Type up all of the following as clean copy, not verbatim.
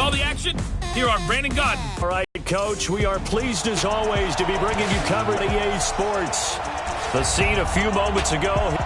all the action, here are Brandon Godden. All right, Coach, we are pleased as always to be bringing you coverage of EA Sports. The scene a few moments ago.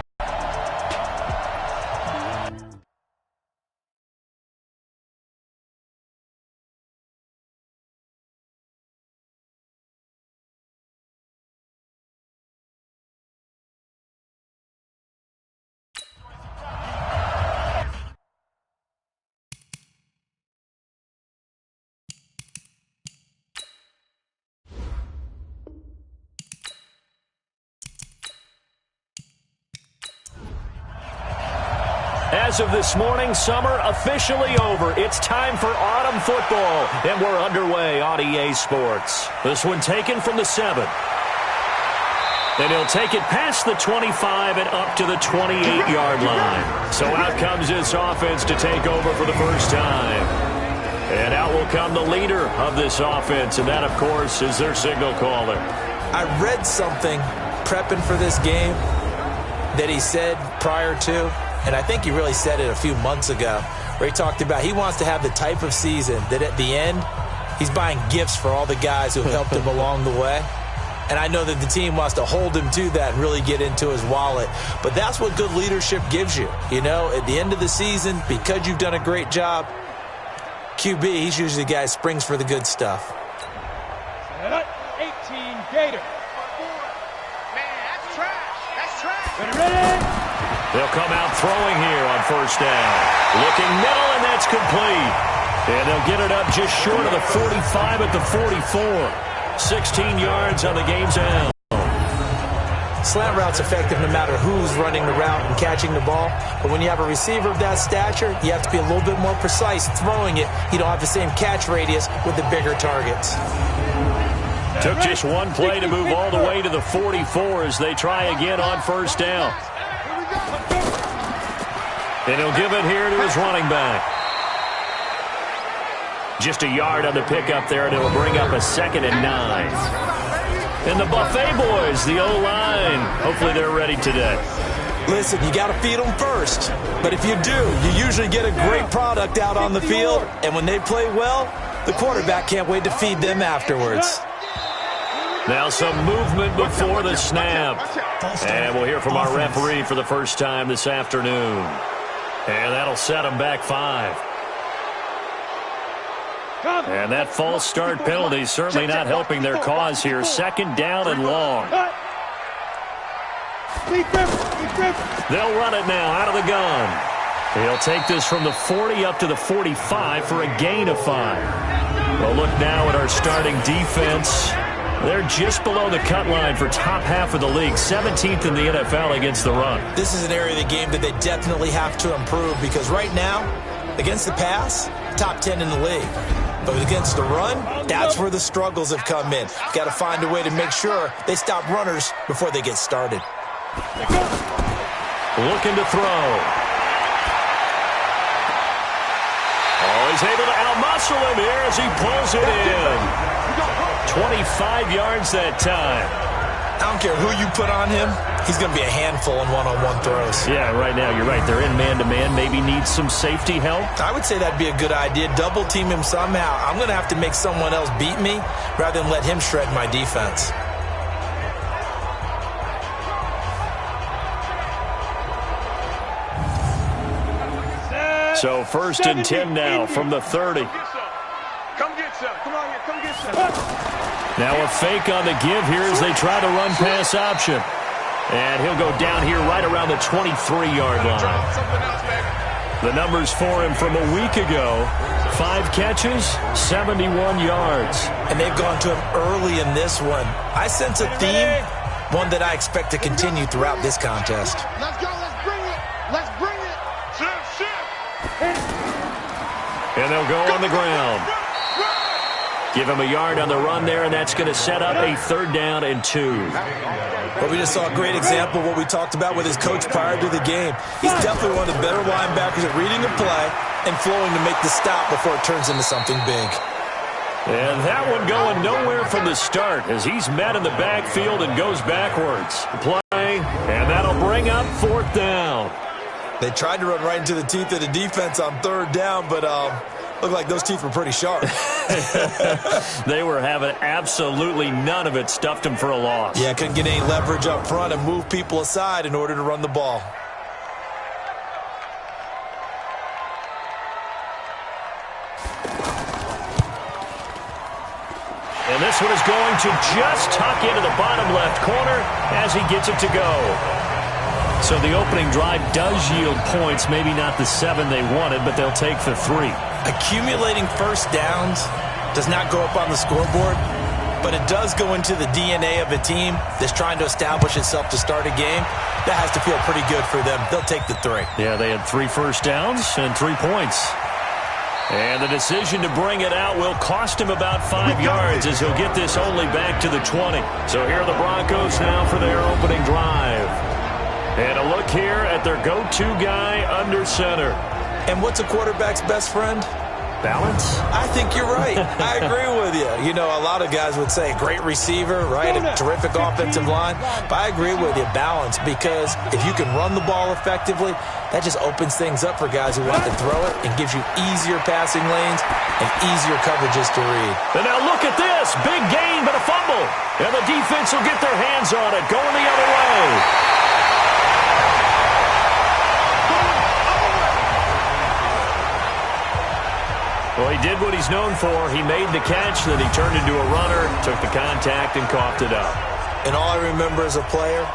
As of this morning, summer officially over. It's time for autumn football, and we're underway on EA Sports. This one taken from the 7. And he'll take it past the 25 and up to the 28-yard line. So out comes this offense to take over for the first time. And out will come the leader of this offense, and that, of course, is their signal caller. I read something prepping for this game that he said prior to, and I think he really said it a few months ago, where he talked about he wants to have the type of season that at the end, he's buying gifts for all the guys who have helped him along the way. And I know that the team wants to hold him to that and really get into his wallet. But that's what good leadership gives you. You know, at the end of the season, because you've done a great job, QB, he's usually the guy who springs for the good stuff. 18 Gator. Man, that's trash. That's trash. Ready? They'll come out throwing here on first down. Looking middle, and that's complete. And they'll get it up just short of the 45 at the 44. 16 yards on the game's end. Slant route's effective no matter who's running the route and catching the ball. But when you have a receiver of that stature, you have to be a little bit more precise throwing it. You don't have the same catch radius with the bigger targets. Took just one play to move all the way to the 44 as they try again on first down. And he'll give it here to his running back. Just a yard on the pickup there, and it'll bring up a 2nd and 9. And the Buffet boys, the O-line, hopefully they're ready today. Listen, you got to feed them first. But if you do, you usually get a great product out on the field. And when they play well, the quarterback can't wait to feed them afterwards. Now some movement before the snap. And we'll hear from our referee for the first time this afternoon. And that'll set them back 5. And that false start penalty certainly not helping their cause here. 2nd down and long. They'll run it now out of the gun. He'll take this from the 40 up to the 45 for a gain of 5. Well, look now at our starting defense. They're just below the cut line for top half of the league, 17th in the NFL against the run. This is an area of the game that they definitely have to improve because right now, against the pass, top 10 in the league. But against the run, that's where the struggles have come in. Got to find a way to make sure they stop runners before they get started. Looking to throw. Oh, he's able to outmuscle him here as he pulls it in. 25 yards that time. I don't care who you put on him. He's going to be a handful in one-on-one throws. Yeah, right now you're right. They're in man-to-man. Maybe needs some safety help. I would say that'd be a good idea. Double team him somehow. I'm going to have to make someone else beat me rather than let him shred my defense. So 1st and 10 now from the 30. Come get some. Come on here. Come get some. Now a fake on the give here as they try to run pass option. And he'll go down here right around the 23-yard line. The numbers for him from a week ago, 5 catches, 71 yards. And they've gone to him early in this one. I sense a theme, one that I expect to continue throughout this contest. Let's go. Let's bring it. Let's bring it. And they'll go on the ground. Give him a yard on the run there, and that's going to set up a 3rd down and 2. But we just saw a great example of what we talked about with his coach prior to the game. He's definitely one of the better linebackers at reading a play and flowing to make the stop before it turns into something big. And that one going nowhere from the start as he's met in the backfield and goes backwards. Play, and that'll bring up 4th down. They tried to run right into the teeth of the defense on 3rd down, but Looked like those teeth were pretty sharp. They were having absolutely none of it. Stuffed him for a loss. Yeah, couldn't get any leverage up front and move people aside in order to run the ball. And this one is going to just tuck into the bottom left corner as he gets it to go. So the opening drive does yield points, maybe not the 7 they wanted, but they'll take the 3. Accumulating first downs does not go up on the scoreboard, but it does go into the DNA of a team that's trying to establish itself to start a game. That has to feel pretty good for them. They'll take the 3. Yeah, they had 3 first downs and 3 points. And the decision to bring it out will cost him about 5 yards as he'll get this only back to the 20. So here are the Broncos now for their opening drive. And a look here at their go-to guy under center. And what's a quarterback's best friend? Balance? I think you're right. I agree with you. You know, a lot of guys would say great receiver, right? A terrific offensive line. But I agree with you, balance, because if you can run the ball effectively, that just opens things up for guys who want to throw it and gives you easier passing lanes and easier coverages to read. And now look at this. Big gain, but a fumble. And the defense will get their hands on it, going the other way. Well, he did what he's known for. He made the catch, then he turned into a runner, took the contact, and coughed it up. And all I remember as a player,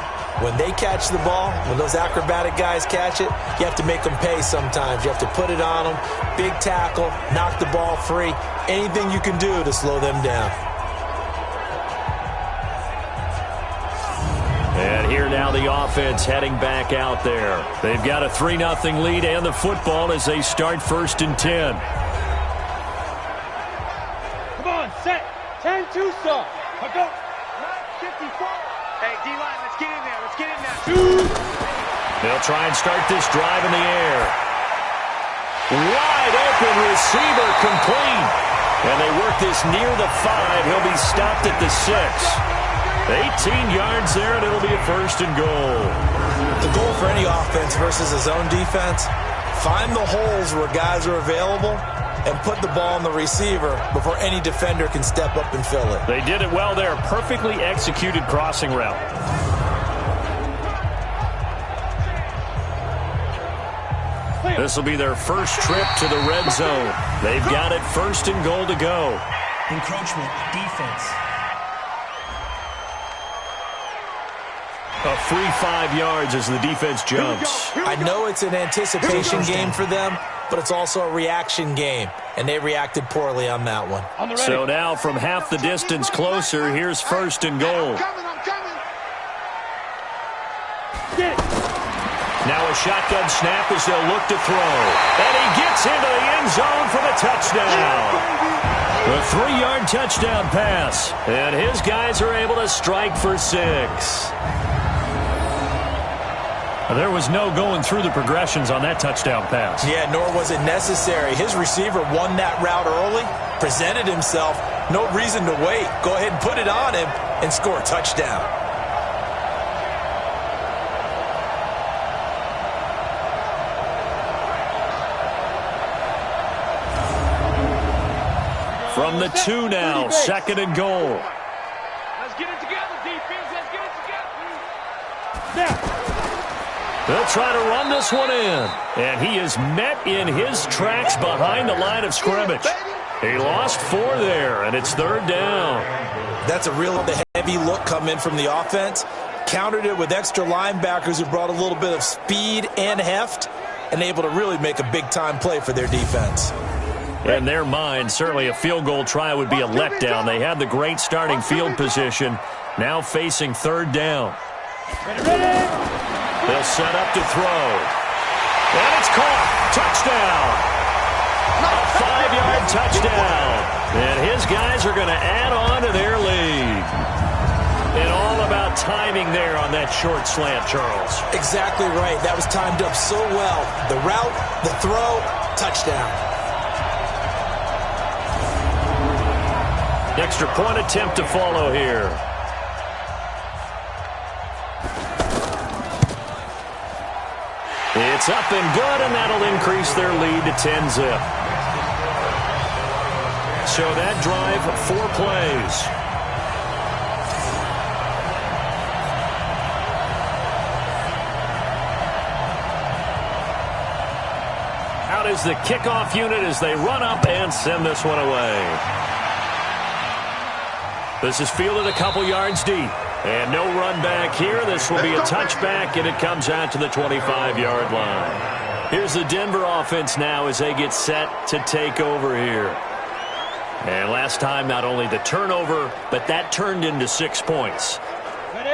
when they catch the ball, when those acrobatic guys catch it, you have to make them pay sometimes. You have to put it on them, big tackle, knock the ball free, anything you can do to slow them down. And here now the offense heading back out there. They've got a 3-0 lead and the football as they start 1st and 10. Set. 10 Tucson. Go. 54. Hey, D-line, let's get in there. Let's get in there. They'll try and start this drive in the air. Wide open receiver complete. And they work this near the 5. He'll be stopped at the 6. 18 yards there, and it'll be a 1st and goal. The goal for any offense versus a zone defense, find the holes where guys are available and put the ball on the receiver before any defender can step up and fill it. They did it well there. Perfectly executed crossing route. This will be their first trip to the red zone. They've got it 1st and goal to go. Encroachment, defense. A free 5 yards as the defense jumps. I know it's an anticipation game for them, but it's also a reaction game, and they reacted poorly on that one. So now from half the distance closer, here's 1st and goal. I'm coming. Now a shotgun snap as they'll look to throw. And he gets into the end zone for the touchdown. A 3-yard touchdown pass. And his guys are able to strike for 6. There was no going through the progressions on that touchdown pass. Yeah, nor was it necessary. His receiver won that route early, presented himself, no reason to wait. Go ahead and put it on him and score a touchdown. From the 2 now, 2nd and goal. Let's get it together, defense. Let's get it together. Now. They'll try to run this one in. And he is met in his tracks behind the line of scrimmage. He lost 4 there, and it's 3rd down. That's a real heavy look come in from the offense. Countered it with extra linebackers who brought a little bit of speed and heft and able to really make a big-time play for their defense. In their mind, certainly a field goal try would be a letdown. They had the great starting field position, now facing 3rd down. Ready. They'll set up to throw. And it's caught. Touchdown. A 5-yard touchdown. And his guys are going to add on to their lead. And all about timing there on that short slant, Charles. Exactly right. That was timed up so well. The route, the throw, touchdown. Extra point attempt to follow here. It's up and good, and that'll increase their lead to 10-zip. So that drive, 4 plays. Out is the kickoff unit as they run up and send this one away. This is fielded a couple yards deep. And no run back here. This will be a touchback, and it comes out to the 25-yard line. Here's the Denver offense now as they get set to take over here. And last time, not only the turnover, but that turned into 6 points.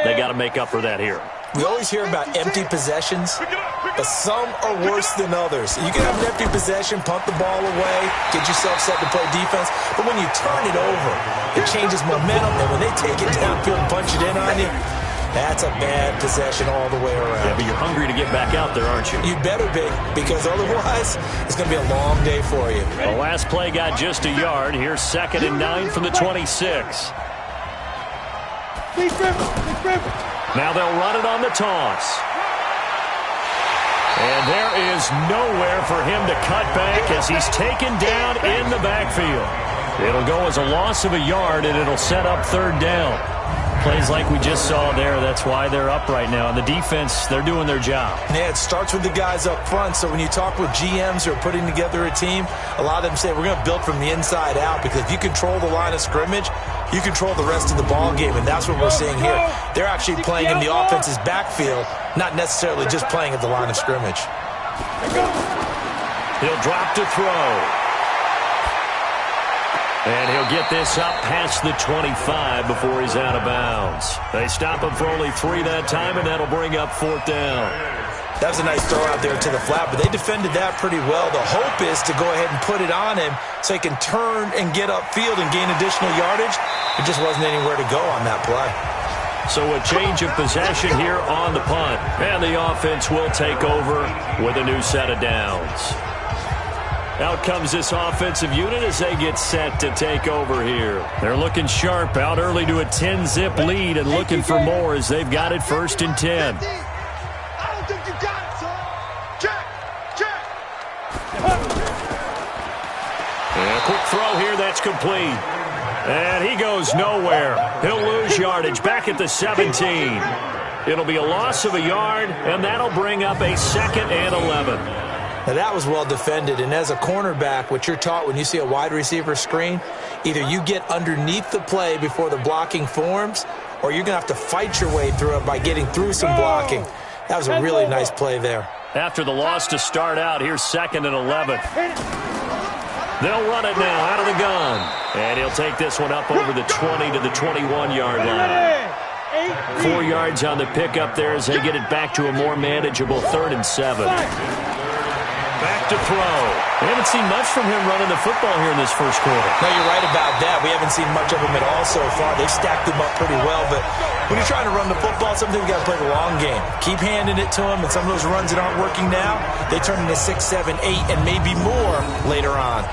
They got to make up for that here. We always hear about empty possessions, but some are worse than others. You can have an empty possession, punt the ball away, get yourself set to play defense, but when you turn it over, it changes momentum, and when they take it downfield and punch it in on you, that's a bad possession all the way around. Yeah, but you're hungry to get back out there, aren't you? You better be, because otherwise it's going to be a long day for you. The last play got just a yard. Here's 2nd and 9 from the 26. Now they'll run it on the toss. And there is nowhere for him to cut back as he's taken down in the backfield. It'll go as a loss of a yard, and it'll set up 3rd down. Plays like we just saw there. That's why they're up right now. And the defense, they're doing their job. Yeah, it starts with the guys up front. So when you talk with GMs who are putting together a team, a lot of them say we're going to build from the inside out, because if you control the line of scrimmage, you control the rest of the ball game, and that's what we're seeing here. They're actually playing in the offense's backfield, not necessarily just playing at the line of scrimmage. He'll drop to throw. And he'll get this up past the 25 before he's out of bounds. They stop him for only 3 that time, and that'll bring up 4th down. That was a nice throw out there to the flat, but they defended that pretty well. The hope is to go ahead and put it on him so he can turn and get upfield and gain additional yardage. It just wasn't anywhere to go on that play. So a change of possession here on the punt. And the offense will take over with a new set of downs. Out comes this offensive unit as they get set to take over here. They're looking sharp, out early to a 10-zip lead and looking for more as they've got it 1st and 10. And a quick throw here, that's complete. And he goes nowhere. He'll lose yardage back at the 17. It'll be a loss of a yard, and that'll bring up a 2nd and 11. Now that was well defended, and as a cornerback, what you're taught when you see a wide receiver screen, either you get underneath the play before the blocking forms, or you're going to have to fight your way through it by getting through some blocking. That was a really nice play there. After the loss to start out, here's 2nd and 11. They'll run it now out of the gun. And he'll take this one up over the 20 to the 21-yard line. 4 yards on the pickup there as they get it back to a more manageable 3rd and 7. Back to throw. We haven't seen much from him running the football here in this first quarter. No, you're right about that. We haven't seen much of him at all so far. They've stacked him up pretty well, but when you're trying to run the football, sometimes you got to play the long game. Keep handing it to him, and some of those runs that aren't working now, they turn into 6, 7, 8, and maybe more later on.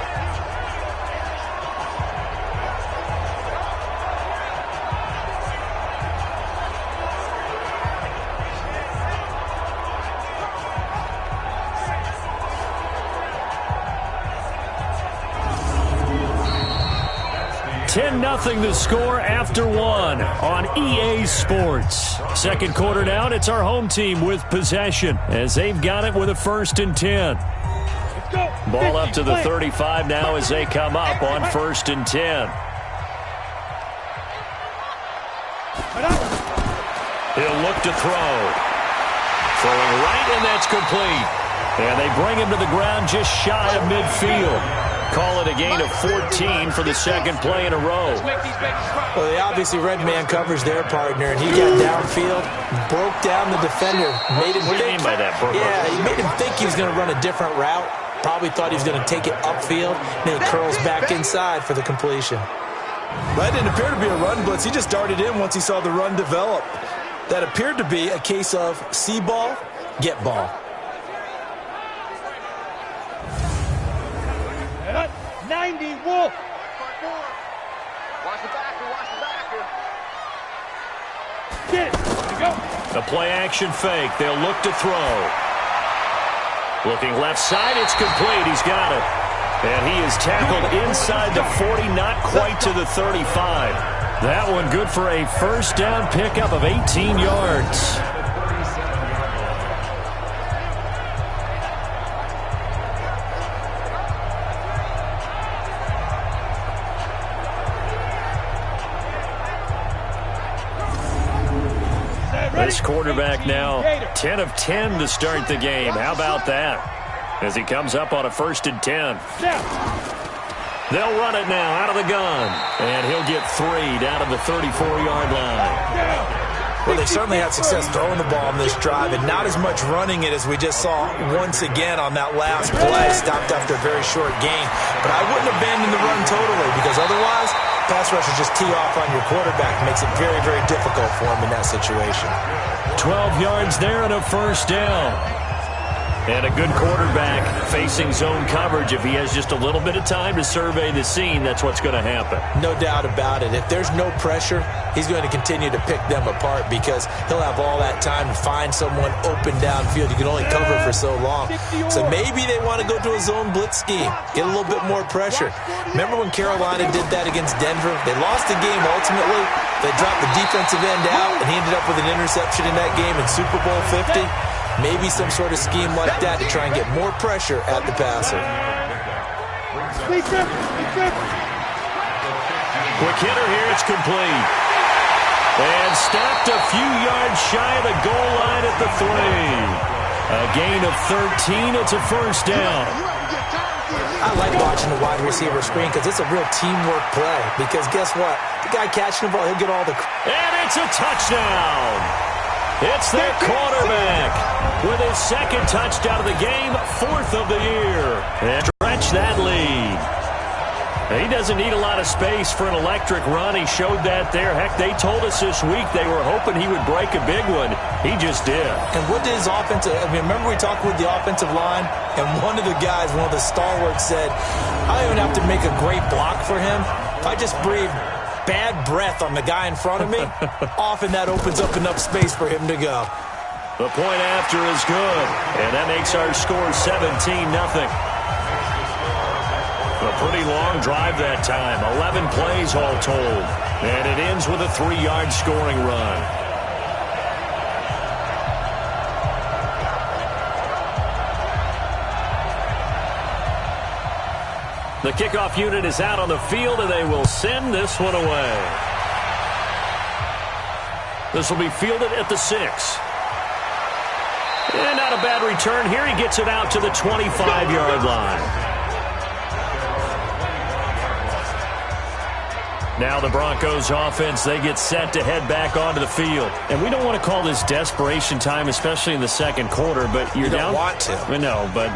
Nothing the score after 1 on EA Sports. Second quarter down, it's our home team with possession as they've got it with a 1st and 10. Ball up to the 35 now as they come up on 1st and 10. He'll look to throw. Throwing right, and that's complete. And they bring him to the ground just shy of midfield. Call it a gain of 14 for the 2nd play in a row. Well, they obviously red man covers their partner, and he got downfield, broke down the defender, made him What do you mean by that, Brooke? Yeah, he made him think he was going to run a different route. Probably thought he was going to take it upfield, and then he curls back inside for the completion. That didn't appear to be a run blitz. He just darted in once he saw the run develop. That appeared to be a case of see ball, get ball. 90, Wolf. Watch the backer, watch the backer. Get it. There you go. The play action fake. They'll look to throw. Looking left side, it's complete. He's got it. And he is tackled inside the 40, not quite to the 35. That one good for a first down pickup of 18 yards. This quarterback now 10 of 10 to start the game. How about that? As he comes up on a 1st and 10. They'll run it now out of the gun. And he'll get 3 down to the 34-yard line. Well, they certainly had success throwing the ball on this drive, and not as much running it as we just saw once again on that last play. Stopped after a very short gain. But I wouldn't abandon the run totally, because otherwise, pass rushers just tee off on your quarterback. Makes it very, very difficult for him in that situation. 12 yards there and a first down. And a good quarterback facing zone coverage. If he has just a little bit of time to survey the scene, that's what's going to happen. No doubt about it. If there's no pressure, he's going to continue to pick them apart because he'll have all that time to find someone open downfield. You can only cover for so long. So maybe they want to go to a zone blitz scheme, get a little bit more pressure. Remember when Carolina did that against Denver? They lost the game ultimately. They dropped the defensive end out, and he ended up with an interception in that game in Super Bowl 50. Maybe some sort of scheme like that to try and get more pressure at the passer. Quick hitter here. It's complete. And stopped a few yards shy of the goal line at the 3. A gain of 13. It's a first down. I like watching the wide receiver screen because it's a real teamwork play. Because guess what? The guy catching the ball, he'll get all the... And it's a touchdown. It's their quarterback with his 2nd touchdown of the game, 4th of the year. And stretch that lead. He doesn't need a lot of space for an electric run. He showed that there. Heck, they told us this week they were hoping he would break a big one. He just did. And what did his offensive... I mean, remember we talked with the offensive line? And one of the guys, one of the stalwarts said, I don't even have to make a great block for him. If I just breathe bad breath on the guy in front of me, often that opens up enough space for him to go. The point after is good, and that makes our score 17-0. A pretty long drive that time, 11 plays all told, and it ends with a 3-yard scoring run. The kickoff unit is out on the field, and they will send this one away. This will be fielded at the 6. And not a bad return here. He gets it out to the 25-yard line. Now the Broncos offense, they get set to head back onto the field. And we don't want to call this desperation time, especially in the 2nd quarter, but you're down. You don't want to. No, but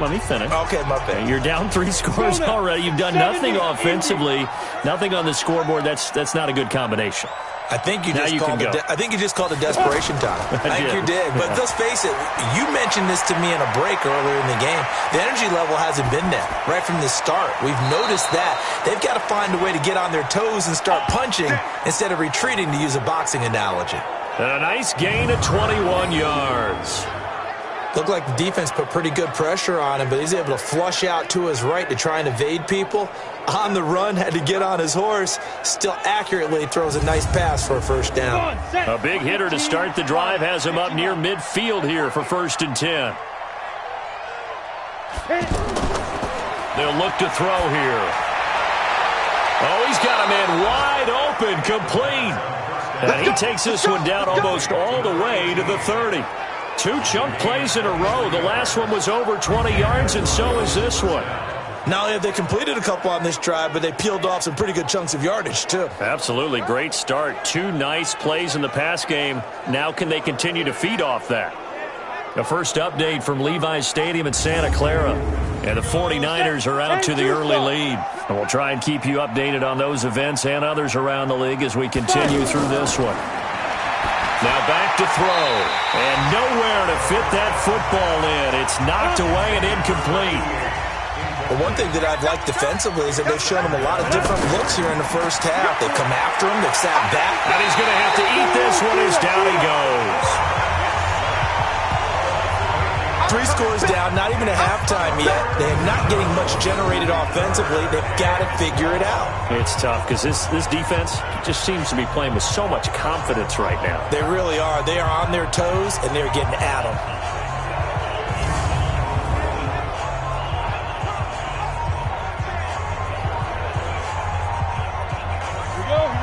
let me finish. Okay, my bad. You're down 3 scores already. You've done nothing offensively, nothing on the scoreboard. That's not a good combination. I think you just called it desperation time. I think you did. But let's face it, you mentioned this to me in a break earlier in the game. The energy level hasn't been there right from the start. We've noticed that. They've got to find a way to get on their toes and start punching instead of retreating, to use a boxing analogy. And a nice gain of 21 yards. Looked like the defense put pretty good pressure on him, but he's able to flush out to his right to try and evade people. On the run, had to get on his horse. Still accurately throws a nice pass for a first down. A big hitter to start the drive has him up near midfield here for 1st and 10. They'll look to throw here. Oh, he's got a man wide open, complete. And he takes this one down almost all the way to the 30. 2 chunk plays in a row. The last one was over 20 yards, and so is this one. Not only have they completed a couple on this drive, but they peeled off some pretty good chunks of yardage, too. Absolutely. Great start. 2 nice plays in the pass game. Now can they continue to feed off that? The first update from Levi's Stadium in Santa Clara. And the 49ers are out to the early lead. And we'll try and keep you updated on those events and others around the league as we continue through this one. Now back to throw. And nowhere to fit that football in. It's knocked away and incomplete. Well, one thing that I've liked defensively is that they've shown him a lot of different looks here in the first half. They've come after him. They've sat back. And he's going to have to eat this one as down he goes. 3 scores down, not even a halftime yet. They are not getting much generated offensively. They've got to figure it out. It's tough because this defense just seems to be playing with so much confidence right now. They really are. They are on their toes, and they're getting at them.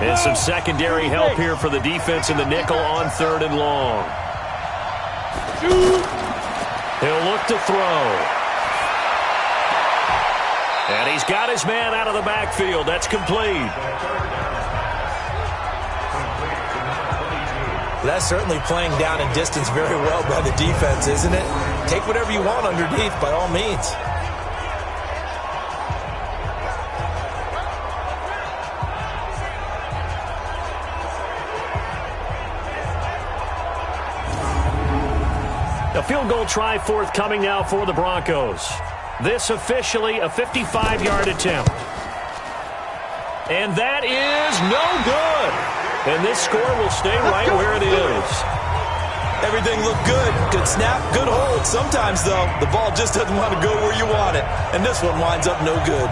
And some secondary help here for the defense in the nickel on 3rd and long. He'll look to throw. And he's got his man out of the backfield. That's complete. That's certainly playing down and distance very well by the defense, isn't it? Take whatever you want underneath, by all means. A field goal try forthcoming now for the Broncos. This officially a 55-yard attempt. And that is no good. And this score will stay right where it is. Everything looked good. Good snap, good hold. Sometimes, though, the ball just doesn't want to go where you want it. And this one winds up no good.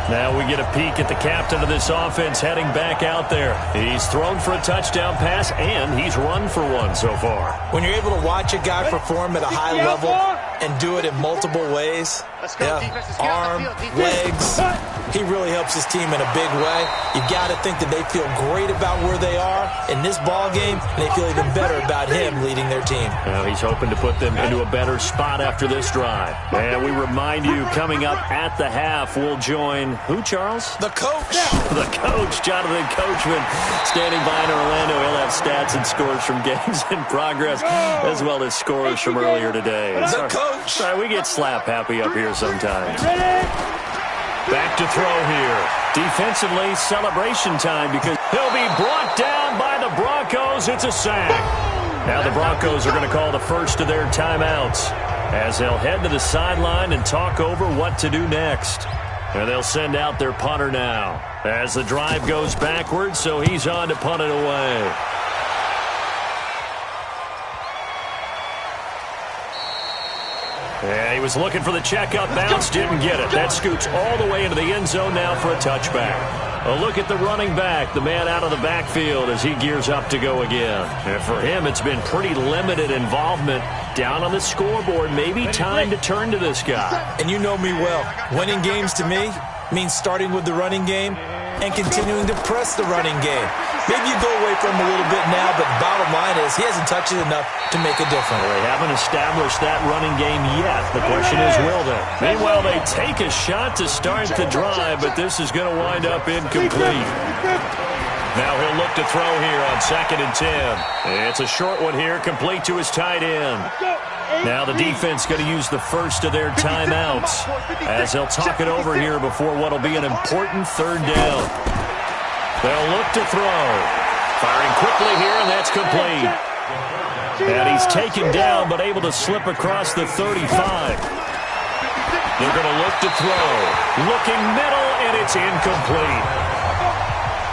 Now we get a peek at the captain of this offense heading back out there. He's thrown for a touchdown pass, and he's run for one so far. When you're able to watch a guy perform at a high level and do it in multiple ways, arm, legs, he really helps his team in a big way. You've got to think that they feel great about where they are in this ball game, and they feel even better about him leading their team. Well, he's hoping to put them into a better spot after this drive. And we remind you, coming up at the half, we'll join who, Charles? The coach. The coach, Jonathan Coachman, standing by in Orlando. He'll have stats and scores from games in progress, as well as scores from earlier today. The coach. Sorry, we get slap happy up here sometimes. Back to throw here. Defensively, celebration time because he'll be brought down by the Broncos. It's a sack. Now the Broncos are going to call the first of their timeouts as they'll head to the sideline and talk over what to do next. And they'll send out their punter now as the drive goes backwards, so he's on to punt it away. Yeah, he was looking for the checkup bounce, didn't get it. That scoots all the way into the end zone now for a touchback. A look at the running back, the man out of the backfield as he gears up to go again. And for him, it's been pretty limited involvement down on the scoreboard. Maybe time to turn to this guy. And you know me well. Winning games to me means starting with the running game and continuing to press the running game. Maybe you go away from him a little bit now, but the bottom line is he hasn't touched it enough to make a difference. Well, they haven't established that running game yet. The question is, will they? Meanwhile, they take a shot to start the drive, but this is going to wind up incomplete. Now he'll look to throw here on 2nd and 10. It's a short one here, complete to his tight end. Now the defense going to use the first of their timeouts as they'll talk it over here before what will be an important 3rd down. They'll look to throw. Firing quickly here, and that's complete. And he's taken down, but able to slip across the 35. They're going to look to throw. Looking middle, and it's incomplete.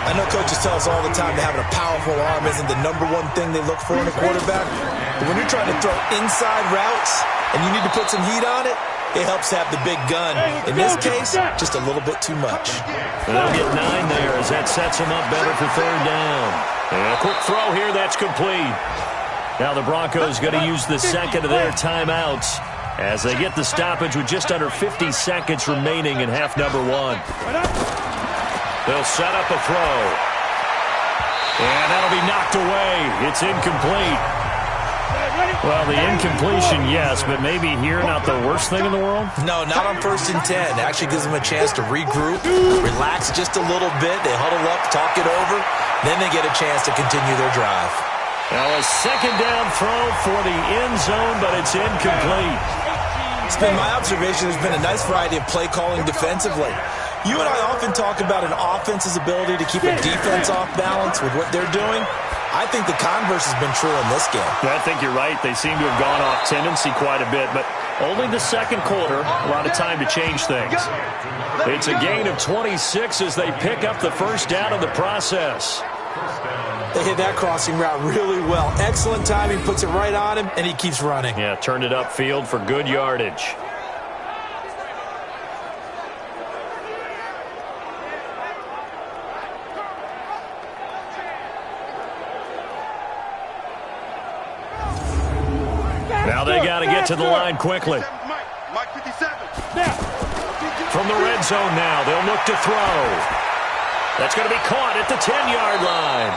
I know coaches tell us all the time that having a powerful arm isn't the #1 thing they look for in a quarterback. But when you're trying to throw inside routes and you need to put some heat on it, it helps to have the big gun. In this case, just a little bit too much. They'll get 9 there as that sets them up better for 3rd down. And a quick throw here, that's complete. Now the Broncos going to use the second of their timeouts as they get the stoppage with just under 50 seconds remaining in half number 1. They'll set up a throw. And that'll be knocked away. It's incomplete. Well, the incompletion, yes, but maybe here not the worst thing in the world? No, not on 1st and 10. It actually gives them a chance to regroup, relax just a little bit. They huddle up, talk it over. Then they get a chance to continue their drive. Now a 2nd down throw for the end zone, but it's incomplete. It's been my observation there's been a nice variety of play calling defensively. You and I often talk about an offense's ability to keep a defense off balance with what they're doing. I think the converse has been true in this game. I think you're right. They seem to have gone off tendency quite a bit, but only the second quarter, a lot of time to change things. It's a gain of 26 as they pick up the first down in the process. They hit that crossing route really well. Excellent timing, puts it right on him, and he keeps running. Yeah, turned it upfield for good yardage. Now they got to get to the line quickly. From the red zone now, they'll look to throw. That's going to be caught at the 10-yard line.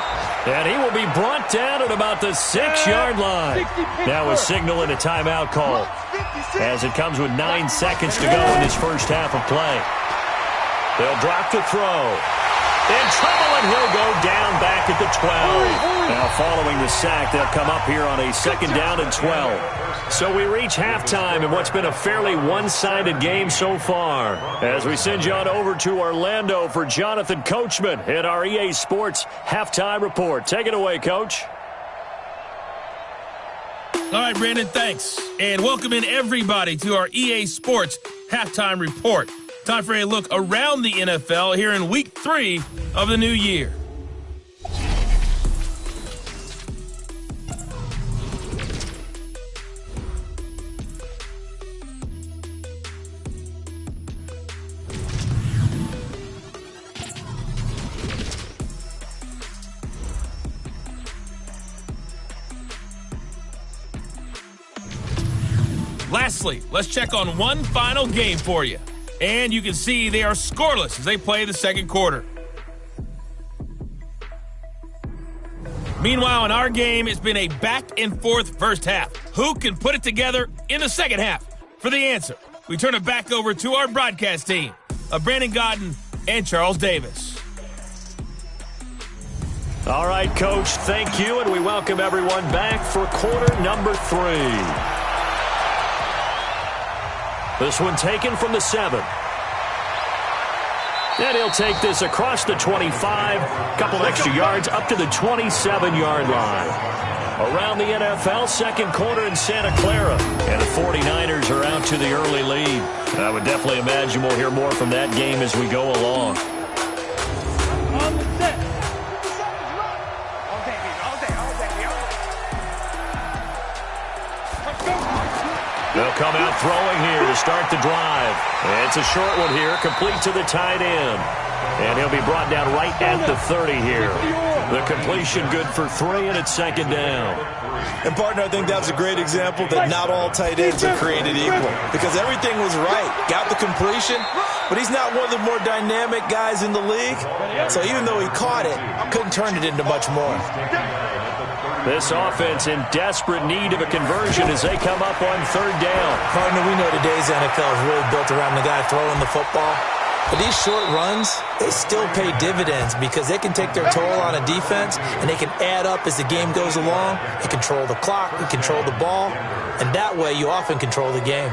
And he will be brought down at about the 6-yard line. Now a signal and a timeout call as it comes with 9 seconds to go in this first half of play. They'll drop to throw. In trouble, and he'll go down back at the 12. Now following the sack, they'll come up here on a second down and 12. So we reach halftime in what's been a fairly one-sided game so far. As we send you on over to Orlando for Jonathan Coachman at our EA Sports Halftime Report. Take it away, Coach. All right, Brandon, thanks. And welcome in everybody to our EA Sports Halftime Report. Time for a look around the NFL here in Week 3 of the new year. Lastly, let's check on one final game for you. And you can see they are scoreless as they play the second quarter. Meanwhile, in our game, it's been a back-and-forth first half. Who can put it together in the second half? For the answer, we turn it back over to our broadcast team of Brandon Godden and Charles Davis. All right, Coach, thank you, and we welcome everyone back for quarter number 3. This one taken from the 7. And he'll take this across the 25, couple extra yards up to the 27-yard line. Around the NFL, second quarter in Santa Clara. And the 49ers are out to the early lead. I would definitely imagine we'll hear more from that game as we go along. On the set. They'll come out throwing here to start the drive. And it's a short one here, complete to the tight end. And he'll be brought down right at the 30 here. The completion good for 3, and it's second down. And, partner, I think that was a great example that not all tight ends are created equal. Because everything was right. Got the completion, but he's not one of the more dynamic guys in the league. So even though he caught it, couldn't turn it into much more. This offense in desperate need of a conversion as they come up on third down. Partner, we know today's NFL is really built around the guy throwing the football. But these short runs, they still pay dividends because they can take their toll on a defense and they can add up as the game goes along. They control the clock, they control the ball, and that way you often control the game.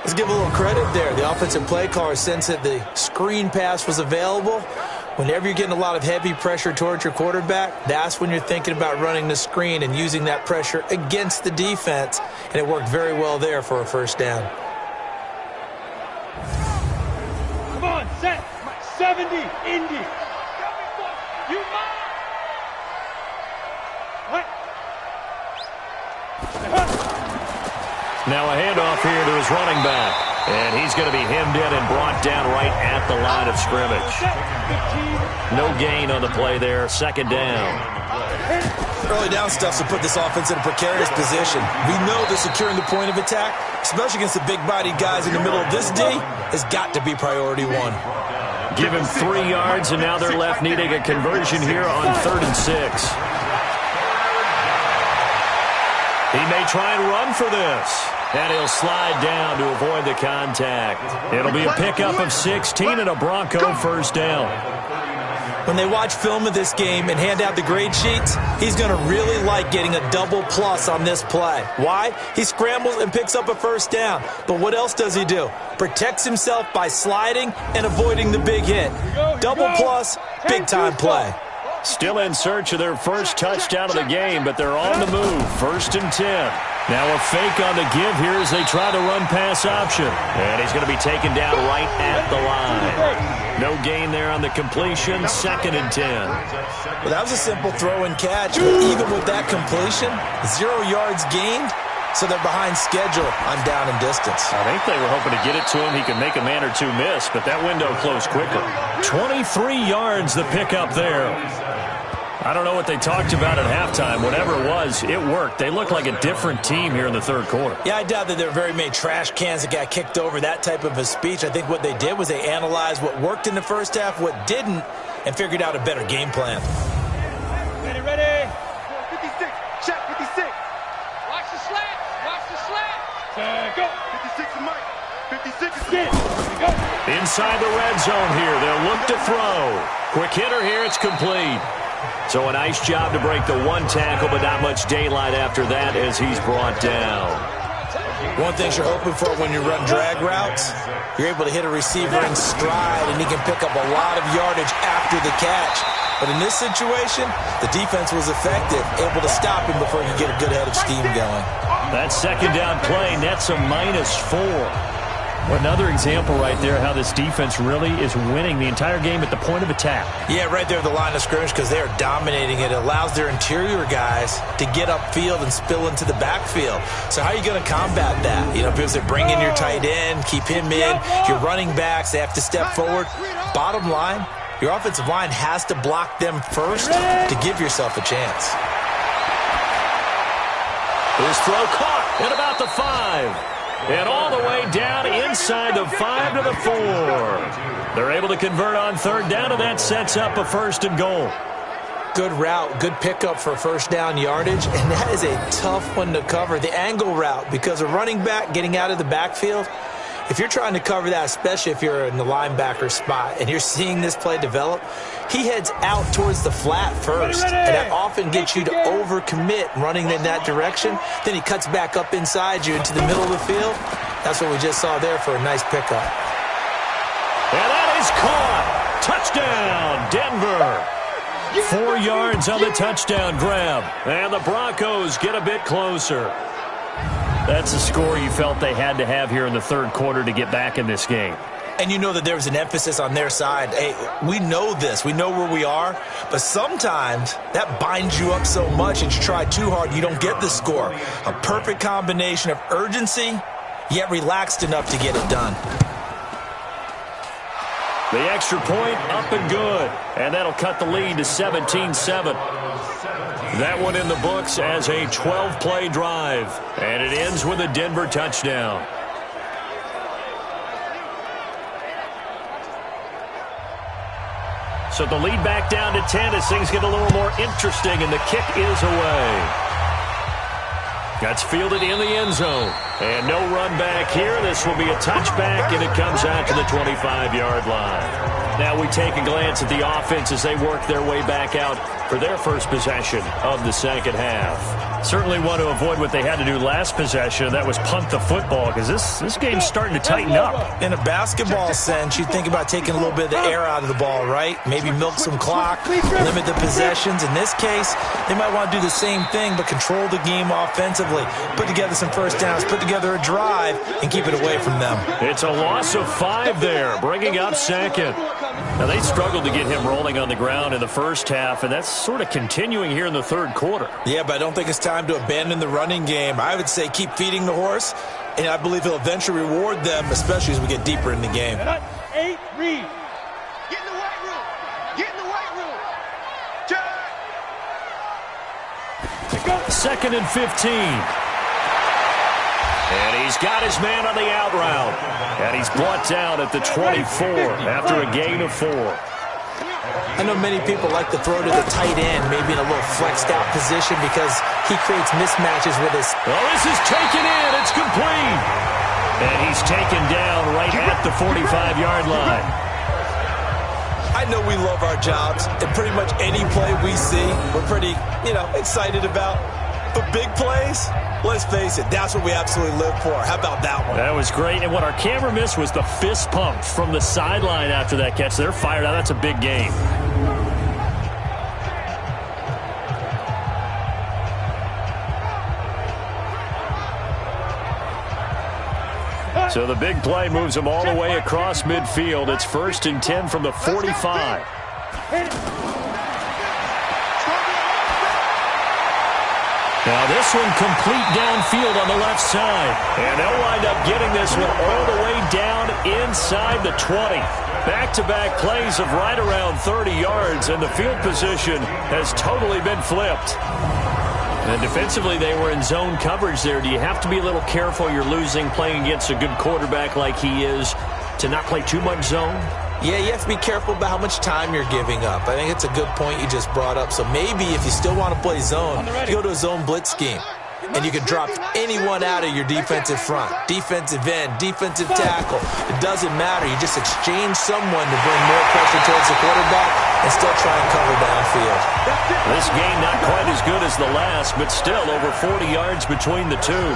Let's give a little credit there. The offensive play caller sensed that the screen pass was available. Whenever you're getting a lot of heavy pressure towards your quarterback, that's when you're thinking about running the screen and using that pressure against the defense. And it worked very well there for a first down. Come on, set. 70, Indy. You what? Now a handoff here to his running back. And he's going to be hemmed in and brought down right at the line of scrimmage. No gain on the play there. Second down. Early down stuff to put this offense in a precarious position. We know that securing the point of attack, especially against the big-bodied guys in the middle of this D, has got to be priority 1. Give him 3 yards, and now they're left needing a conversion here on 3rd and 6. He may try and run for this. And he'll slide down to avoid the contact. It'll be a pickup of 16 and a Bronco first down. When they watch film of this game and hand out the grade sheets, he's going to really like getting a double plus on this play. Why? He scrambles and picks up a first down. But what else does he do? Protects himself by sliding and avoiding the big hit. Double plus, big-time play. Still in search of their first touchdown of the game, but they're on the move. 1st and 10. Now a fake on the give here as they try to run pass option. And he's going to be taken down right at the line. No gain there on the completion. 2nd and 10. Well, that was a simple throw and catch, but even with that completion, 0 yards gained. So they're behind schedule on down and distance. I think they were hoping to get it to him. He could make a man or two miss, but that window closed quickly. 23 yards the pickup there. I don't know what they talked about at halftime. Whatever it was, it worked. They look like a different team here in the third quarter. Yeah, I doubt that there were very many trash cans that got kicked over, that type of a speech. I think what they did was they analyzed what worked in the first half, what didn't, and figured out a better game plan. Ready. 56. Check 56. Watch the slant. Watch the slant. Go. 56 is Mike. 56 is again. Go. Inside the red zone here. They'll look to throw. Quick hitter here. It's complete. So a nice job to break the one tackle, but not much daylight after that as he's brought down. One thing you're hoping for when you run drag routes, you're able to hit a receiver in stride, and he can pick up a lot of yardage after the catch. But in this situation, the defense was effective, able to stop him before he could get a good head of steam going. That second down play nets a -4. Another example right there how this defense really is winning the entire game at the point of attack. Yeah, right there at the line of scrimmage because they are dominating it. It allows their interior guys to get upfield and spill into the backfield. So how are you going to combat that? You know, because they bring in your tight end, keep him in, your running backs, they have to step forward. Bottom line, your offensive line has to block them first to give yourself a chance. His throw caught at about the 5. And all the way down inside the 5 to the 4. They're able to convert on third down, and that sets up a 1st and goal. Good route, good pickup for first down yardage, and that is a tough one to cover, the angle route, because a running back getting out of the backfield, if you're trying to cover that, especially if you're in the linebacker spot and you're seeing this play develop, he heads out towards the flat first, and that often gets you to overcommit running in that direction. Then he cuts back up inside you into the middle of the field. That's what we just saw there for a nice pickup. And that is caught. Touchdown, Denver. 4 yards on the touchdown grab. And the Broncos get a bit closer. That's a score you felt they had to have here in the third quarter to get back in this game. And you know that there was an emphasis on their side. Hey, we know this. We know where we are. But sometimes that binds you up so much and you try too hard, you don't get the score. A perfect combination of urgency, yet relaxed enough to get it done. The extra point up and good. And that'll cut the lead to 17-7. That one in the books as a 12-play drive. And it ends with a Denver touchdown. So the lead back down to 10 as things get a little more interesting, and the kick is away. That's fielded in the end zone. And no run back here. This will be a touchback, and it comes out to the 25-yard line. Now we take a glance at the offense as they work their way back out for their first possession of the second half. Certainly want to avoid what they had to do last possession, that was punt the football, because this game's starting to tighten up. In a basketball sense, you think about taking a little bit of the air out of the ball, right? Maybe milk some clock, limit the possessions. In this case, they might want to do the same thing, but control the game offensively. Put together some first downs, put together a drive, and keep it away from them. It's a loss of 5 there, bringing up second. Now, they struggled to get him rolling on the ground in the first half, and that's sort of continuing here in the third quarter. Yeah, but I don't think it's time to abandon the running game. I would say keep feeding the horse, and I believe he'll eventually reward them, especially as we get deeper in the game. 8, read. Get in the white room. Get in the white room. Check. 2nd and 15. And he's got his man on the out route. And he's brought down at the 24 after a gain of 4. I know many people like to throw to the tight end, maybe in a little flexed out position because he creates mismatches with his... Oh, this is taken in. It's complete. And he's taken down right at the 45-yard line. I know we love our jobs, and pretty much any play we see, we're pretty, excited about. But big plays, let's face it, that's what we absolutely live for. How about that one? That was great. And what our camera missed was the fist pump from the sideline after that catch. They're fired out. That's a big game. So the big play moves them all the way across midfield. It's 1st and 10 from the 45. Now this one complete downfield on the left side. And they'll wind up getting this one all the way down inside the 20. Back-to-back plays of right around 30 yards, and the field position has totally been flipped. And defensively, they were in zone coverage there. Do you have to be a little careful? You're losing playing against a good quarterback like he is to not play too much zone? Yeah, you have to be careful about how much time you're giving up. I think it's a good point you just brought up. So maybe if you still want to play zone, you go to a zone blitz scheme. And you can drop anyone out of your defensive front, defensive end, defensive tackle. It doesn't matter. You just exchange someone to bring more pressure towards the quarterback and still try and cover downfield. This game not quite as good as the last, but still over 40 yards between the two.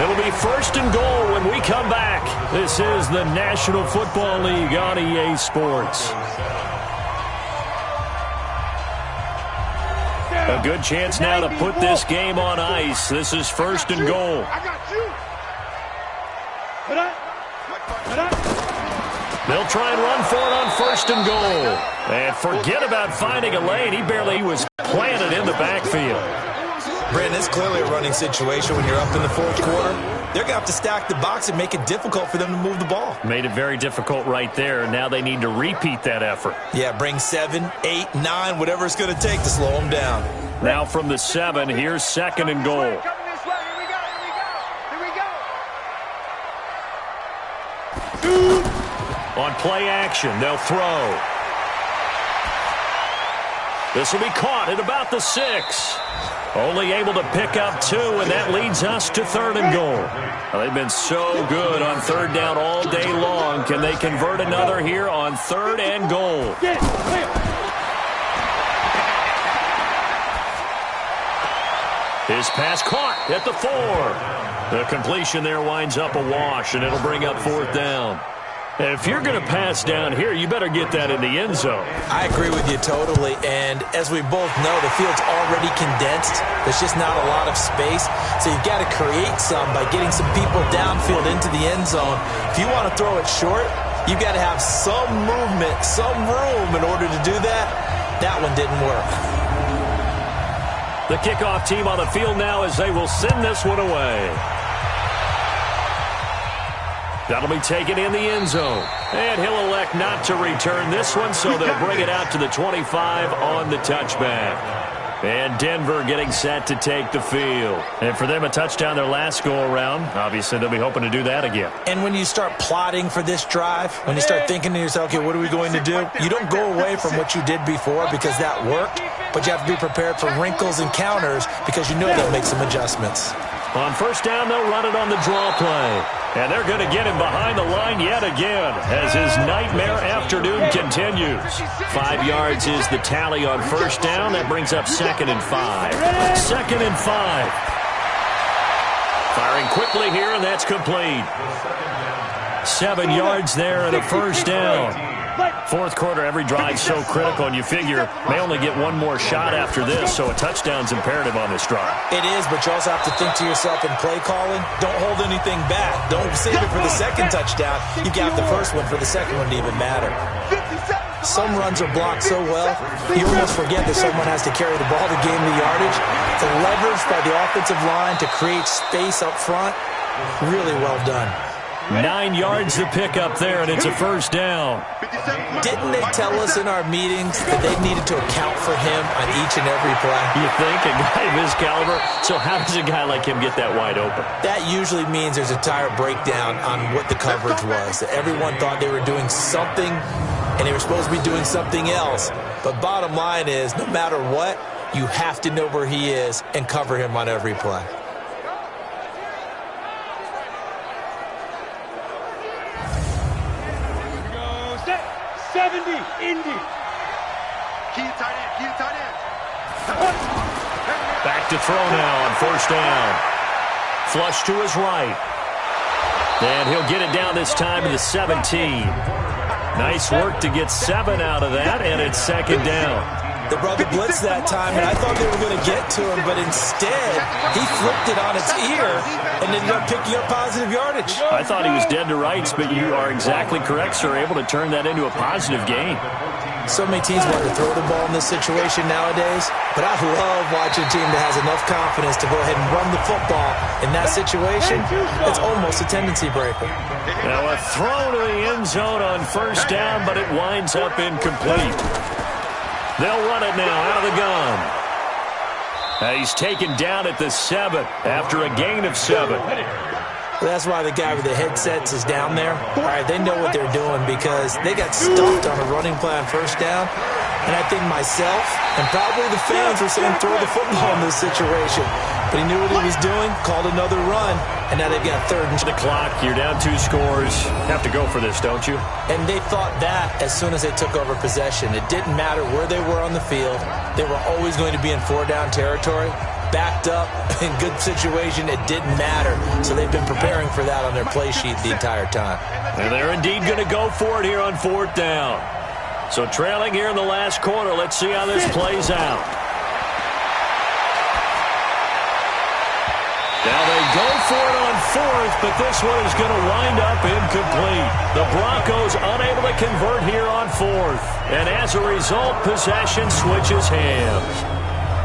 It'll be 1st and goal when we come back. This is the National Football League on EA Sports. A good chance now to put this game on ice. This is 1st and goal. They'll try and run for it on 1st and goal. And forget about finding a lane. He barely was planted in the backfield. Brandon, it's clearly a running situation when you're up in the 4th quarter. They're going to have to stack the box and make it difficult for them to move the ball. Made it very difficult right there. Now they need to repeat that effort. Yeah, bring 7, 8, 9, whatever it's going to take to slow them down. Now from the 7, here's 2nd and goal. Here we go. On play action, they'll throw. This will be caught at about the 6. Only able to pick up 2, and that leads us to 3rd and goal. Well, they've been so good on 3rd down all day long. Can they convert another here on 3rd and goal? His pass caught at the 4. The completion there winds up a wash, and it'll bring up 4th down. If you're going to pass down here, you better get that in the end zone. I agree with you totally, and as we both know, the field's already condensed. There's just not a lot of space, so you've got to create some by getting some people downfield into the end zone. If you want to throw it short, you've got to have some movement, some room in order to do that. That one didn't work. The kickoff team on the field now as they will send this one away. That'll be taken in the end zone. And he'll elect not to return this one, so they'll bring it out to the 25 on the touchback. And Denver getting set to take the field. And for them, a touchdown their last go-around. Obviously, they'll be hoping to do that again. And when you start plotting for this drive, when you start thinking to yourself, okay, what are we going to do? You don't go away from what you did before because that worked, but you have to be prepared for wrinkles and counters because you know they'll make some adjustments. On 1st down, they'll run it on the draw play. And they're going to get him behind the line yet again as his nightmare afternoon continues. 5 yards is the tally on 1st down. That brings up 2nd and 5. 2nd and 5. Firing quickly here, and that's complete. 7 yards there and a 1st down. 4th quarter, every drive so critical, and you figure may only get one more shot after this, so a touchdown's imperative on this drive. It is, but you also have to think to yourself in play calling, don't hold anything back. Don't save it for the 2nd touchdown. You got the 1st one for the 2nd one to even matter. Some runs are blocked so well, you almost forget that someone has to carry the ball to gain the yardage. The leverage by the offensive line to create space up front, really well done. 9 yards to pick up there, and it's a 1st down. Didn't they tell us in our meetings that they needed to account for him on each and every play? You think? A guy of his caliber? So how does a guy like him get that wide open? That usually means there's a entire breakdown on what the coverage was. That everyone thought they were doing something, and they were supposed to be doing something else. But bottom line is, no matter what, you have to know where he is and cover him on every play. Indy. Key tight end, key tight end. Back to throw now on 1st down. Flush to his right. And he'll get it down this time to the 17. Nice work to get 7 out of that, and it's second down. They brought the blitz that time, and I thought they were going to get to him, but instead, he flipped it on its ear and ended up picking up positive yardage. I thought he was dead to rights, but you are exactly correct, sir. Able to turn that into a positive gain. So many teams want to throw the ball in this situation nowadays, but I love watching a team that has enough confidence to go ahead and run the football. In that situation, it's almost a tendency breaker. Now a throw to the end zone on first down, but it winds up incomplete. They'll run it now out of the gun. He's taken down at the 7 after a gain of 7. That's why the guy with the headsets is down there. All right, they know what they're doing because they got stuffed on a running play on first down. And I think myself and probably the fans were saying throw the football in this situation. But he knew what he was doing, called another run, and now they've got third and the clock. You're down 2 scores. Have to go for this, don't you? And they thought that as soon as they took over possession. It didn't matter where they were on the field. They were always going to be in 4-down territory. Backed up, in good situation, it didn't matter. So they've been preparing for that on their play sheet the entire time. And they're indeed going to go for it here on 4th down. So trailing here in the last quarter, let's see how this plays out. Now they go for it on 4th, but this one is going to wind up incomplete. The Broncos unable to convert here on 4th. And as a result, possession switches hands.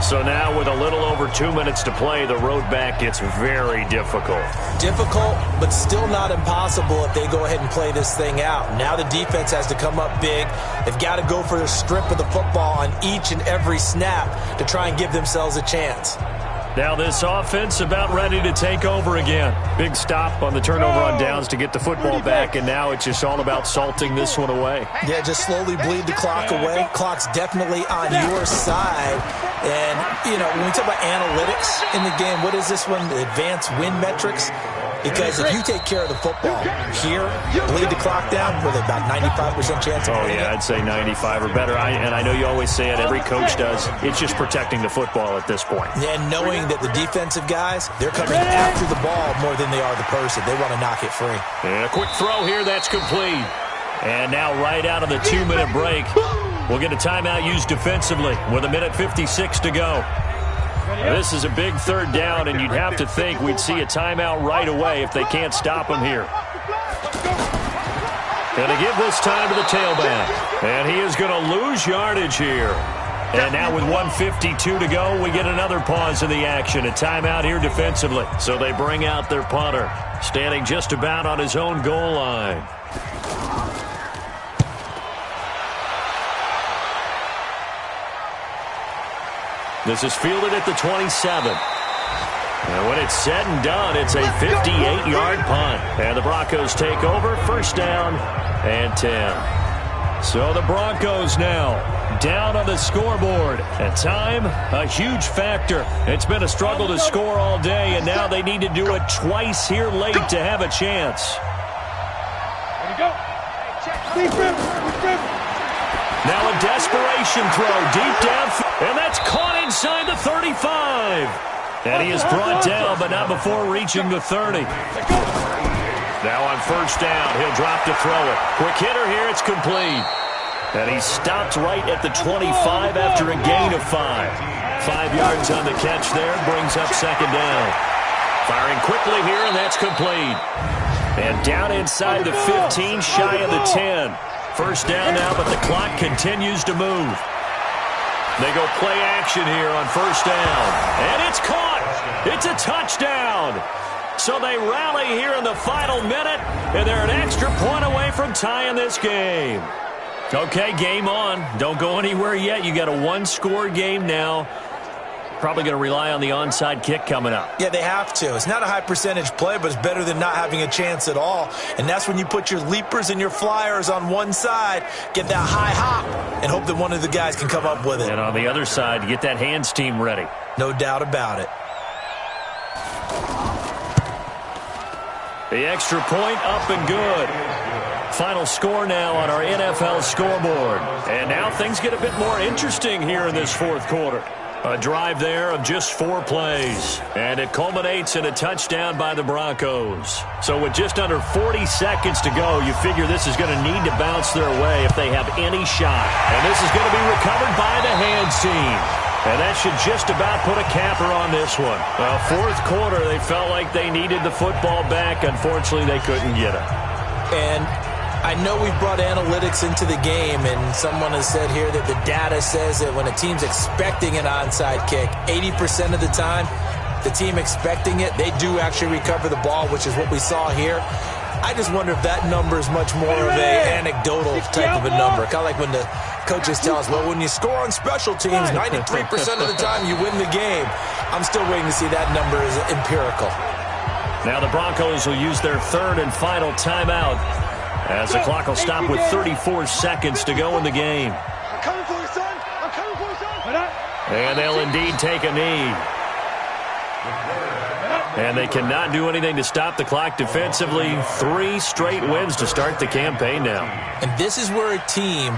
So now with a little over 2 minutes to play, the road back gets very difficult. Difficult, but still not impossible if they go ahead and play this thing out. Now the defense has to come up big. They've got to go for the strip of the football on each and every snap to try and give themselves a chance. Now this offense about ready to take over again. Big stop on the turnover on downs to get the football back, and now it's just all about salting this one away. Yeah, just slowly bleed the clock away. Clock's definitely on your side. And, you know, when we talk about analytics in the game, what is this one? The advanced win metrics? Because if you take care of the football here, bleed the clock down, with about 95% chance of winning. Oh, yeah, I'd say 95 or better. And I know you always say it, every coach does. It's just protecting the football at this point. And knowing that the defensive guys, they're coming after the ball more than they are the person. They want to knock it free. And a quick throw here, that's complete. And now right out of the 2-minute break, we'll get a timeout used defensively with 1:56 to go. This is a big 3rd down, and you'd have to think we'd see a timeout right away if they can't stop him here. Going to give this time to the tailback. And he is going to lose yardage here. And now with 1:52 to go, we get another pause in the action. A timeout here defensively. So they bring out their punter, standing just about on his own goal line. This is fielded at the 27. And when it's said and done, it's a 58-yard punt. And the Broncos take over, 1st down and 10. So the Broncos now down on the scoreboard. At time, a huge factor. It's been a struggle to score all day, and now they need to do it twice here late to have a chance. There you go. Now a desperation throw deep down, and that's caught inside the 35. And he is brought down, but not before reaching the 30. Now on 1st down, he'll drop to throw it. Quick hitter here, it's complete. And he stopped right at the 25 after a gain of 5. 5 yards on the catch there, brings up 2nd down. Firing quickly here, and that's complete. And down inside the 15, shy of the 10. 1st down now, but the clock continues to move. They go play action here on 1st down. And it's caught. It's a touchdown. So they rally here in the final minute, and they're an extra point away from tying this game. Okay, game on. Don't go anywhere yet. You got a 1-score game now. Probably going to rely on the onside kick coming up. Yeah, they have to. It's not a high percentage play, but it's better than not having a chance at all. And that's when you put your leapers and your flyers on one side, get that high hop, and hope that one of the guys can come up with it. And on the other side, get that hands team ready. No doubt about it. The extra point up and good. Final score now on our NFL scoreboard. And now things get a bit more interesting here in this 4th quarter. A drive there of just 4 plays, and it culminates in a touchdown by the Broncos. So with just under 40 seconds to go, you figure this is going to need to bounce their way if they have any shot. And this is going to be recovered by the hands team. And that should just about put a capper on this one. Well, fourth quarter, they felt like they needed the football back. Unfortunately, they couldn't get it. And I know we've brought analytics into the game, and someone has said here that the data says that when a team's expecting an onside kick, 80% of the time, the team expecting it, they do actually recover the ball, which is what we saw here. I just wonder if that number is much more of a anecdotal type of a number. Kind of like when the coaches tell us, well, when you score on special teams, 93% of the time you win the game. I'm still waiting to see that number is empirical. Now the Broncos will use their third and final timeout as the clock will stop with 34 seconds to go in the game. I'm coming for you, son. I'm coming for you, son. And they'll indeed take a knee. And they cannot do anything to stop the clock defensively. 3 straight wins to start the campaign now. And this is where a team,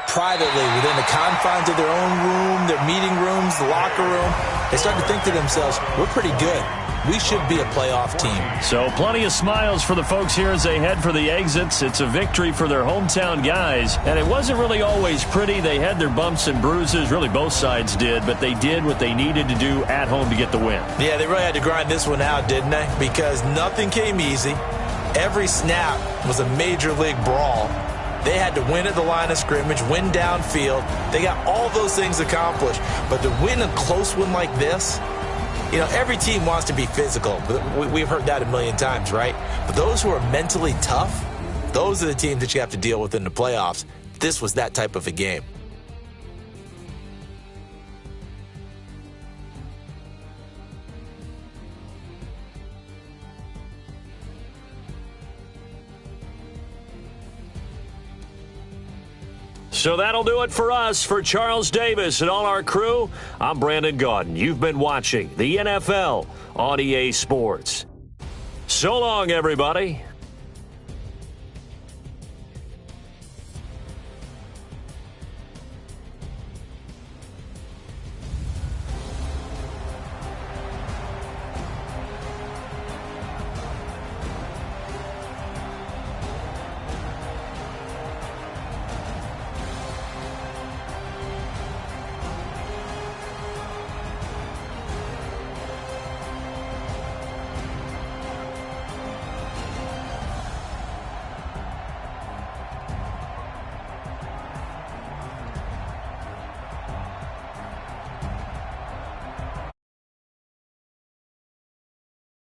privately, within the confines of their own room, their meeting rooms, the locker room, they start to think to themselves, we're pretty good. We should be a playoff team. So plenty of smiles for the folks here as they head for the exits. It's a victory for their hometown guys. And it wasn't really always pretty. They had their bumps and bruises. Really, both sides did. But they did what they needed to do at home to get the win. Yeah, they really had to grind this one out, didn't they? Because nothing came easy. Every snap was a major league brawl. They had to win at the line of scrimmage, win downfield. They got all those things accomplished. But to win a close one like this, you know, every team wants to be physical. We've heard that a million times, right? But those who are mentally tough, those are the teams that you have to deal with in the playoffs. This was that type of a game. So that'll do it for us. For Charles Davis and all our crew, I'm Brandon Gaudin. You've been watching the NFL on EA Sports. So long, everybody.